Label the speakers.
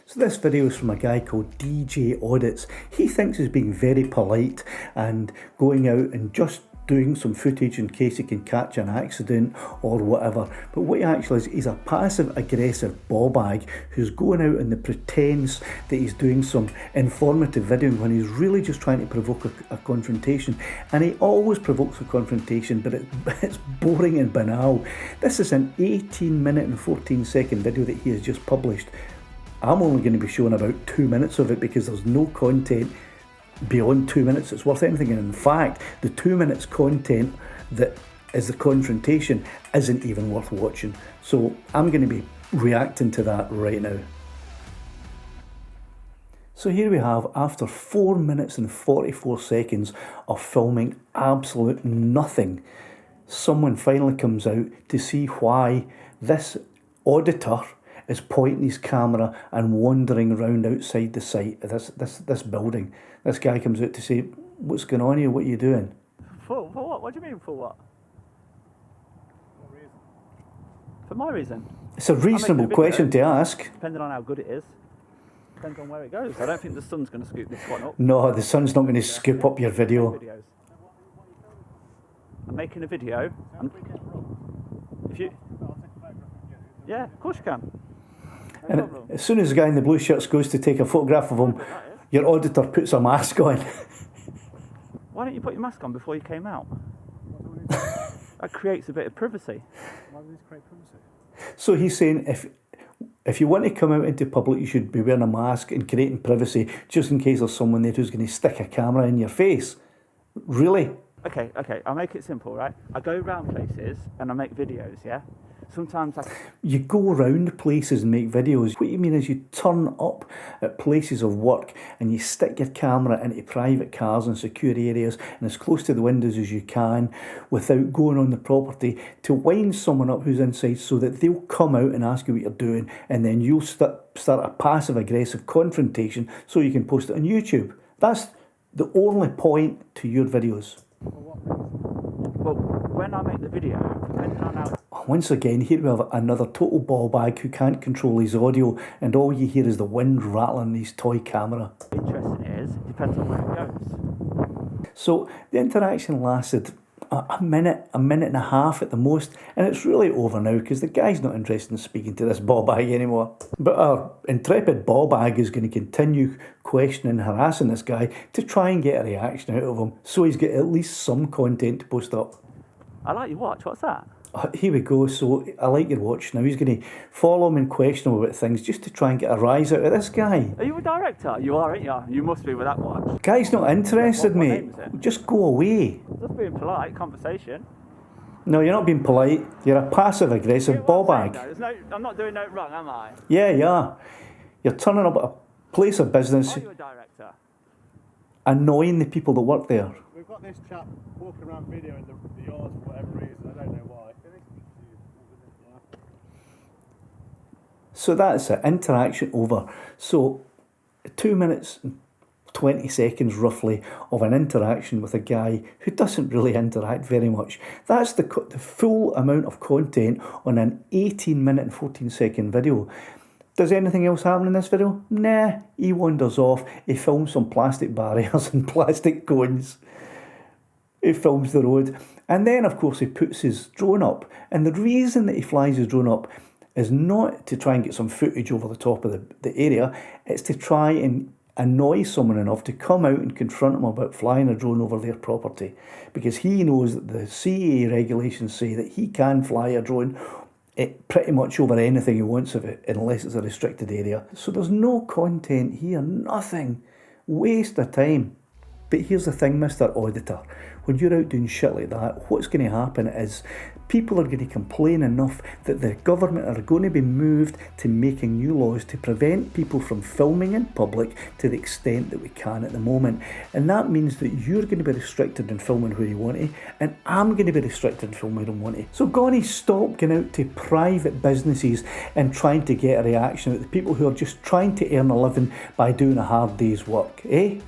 Speaker 1: So this video is from a guy called DJ Audits. He thinks he's being very polite and going out and just doing some footage in case he can catch an accident or whatever. But what he actually is, he's a passive aggressive ball bag who's going out in the pretense that he's doing some informative videoing when he's really just trying to provoke a confrontation. And he always provokes a confrontation, but it's boring and banal. This is an 18-minute and 14-second video that he has just published. I'm only going to be showing about 2 minutes of it because there's no content beyond 2 minutes that's worth anything. And in fact, the 2 minutes content that is the confrontation isn't even worth watching. So I'm going to be reacting to that right now. So here we have, after 4 minutes and 44 seconds of filming absolute nothing, someone finally comes out to see why this auditor is pointing his camera and wandering around outside the site of this building. This guy comes out to say, "What's going on here? What are you doing?"
Speaker 2: For what? What do you mean for what? What reason? For my reason.
Speaker 1: It's a reasonable question to ask.
Speaker 2: Depending on how good it is. Depends on where it goes. I don't think the sun's going to scoop this one up.
Speaker 1: No, the sun's not going to scoop up your video.
Speaker 2: I'm making a video. If you... Yeah, of course you can.
Speaker 1: And as soon as the guy in the blue shirts goes to take a photograph of him, your auditor puts a mask on.
Speaker 2: Why don't you put your mask on before you came out? That creates a bit of privacy.
Speaker 3: Why does this create privacy?
Speaker 1: So he's saying if you want to come out into public, you should be wearing a mask and creating privacy just in case there's someone there who's going to stick a camera in your face. Really?
Speaker 2: Okay, I'll make it simple, right? I go around places and I make videos, yeah? Sometimes
Speaker 1: You go around places and make videos. What you mean is you turn up at places of work and you stick your camera into private cars and secure areas and as close to the windows as you can without going on the property to wind someone up who's inside so that they'll come out and ask you what you're doing, and then you'll start a passive aggressive confrontation so you can post it on YouTube. That's the only point to your videos.
Speaker 2: Well, when I make the video, depending on how...
Speaker 1: Once again, here we have another total ball bag who can't control his audio, and all you hear is the wind rattling his toy camera.
Speaker 2: Interesting is, depends on where it goes.
Speaker 1: So the interaction lasted a minute and a half at the most, and it's really over now because the guy's not interested in speaking to this ball bag anymore. But our intrepid ball bag is going to continue questioning and harassing this guy to try and get a reaction out of him, so he's got at least some content to post up.
Speaker 2: I like your watch, what's that?
Speaker 1: Here we go. So I like your watch. Now he's going to follow him and question him about things just to try and get a rise out of this guy.
Speaker 2: Are you a director? You are, aren't you? You must be with that watch.
Speaker 1: Guy's not interested,
Speaker 2: What
Speaker 1: mate.
Speaker 2: name is it?
Speaker 1: Just go away.
Speaker 2: Just being polite, conversation.
Speaker 1: No, you're not being polite. You're a passive aggressive ball bag.
Speaker 2: I'm not doing no wrong, am I?
Speaker 1: Yeah. You're turning up at a place of business,
Speaker 2: Are you a director?
Speaker 1: annoying the people that work there.
Speaker 3: We've got this chap walking around videoing the yard for whatever reason. I don't know why.
Speaker 1: So that's it. Interaction over. So 2 minutes and 20 seconds roughly of an interaction with a guy who doesn't really interact very much. That's the full amount of content on an 18-minute and 14-second video. Does anything else happen in this video? Nah, he wanders off. He films some plastic barriers and plastic cones. He films the road. And then, of course, he puts his drone up. And the reason that he flies his drone up is not to try and get some footage over the top of the area. It's to try and annoy someone enough to come out and confront him about flying a drone over their property. Because he knows that the CAA regulations say that he can fly a drone pretty much over anything he wants of it, unless it's a restricted area. So there's no content here, nothing. Waste of time. But here's the thing, Mr. Auditor. When you're out doing shit like that, what's going to happen is people are going to complain enough that the government are going to be moved to making new laws to prevent people from filming in public to the extent that we can at the moment. And that means that you're going to be restricted in filming where you want to, and I'm going to be restricted in filming where I want to. So Goni, stop going out to private businesses and trying to get a reaction out of the people who are just trying to earn a living by doing a hard day's work, eh?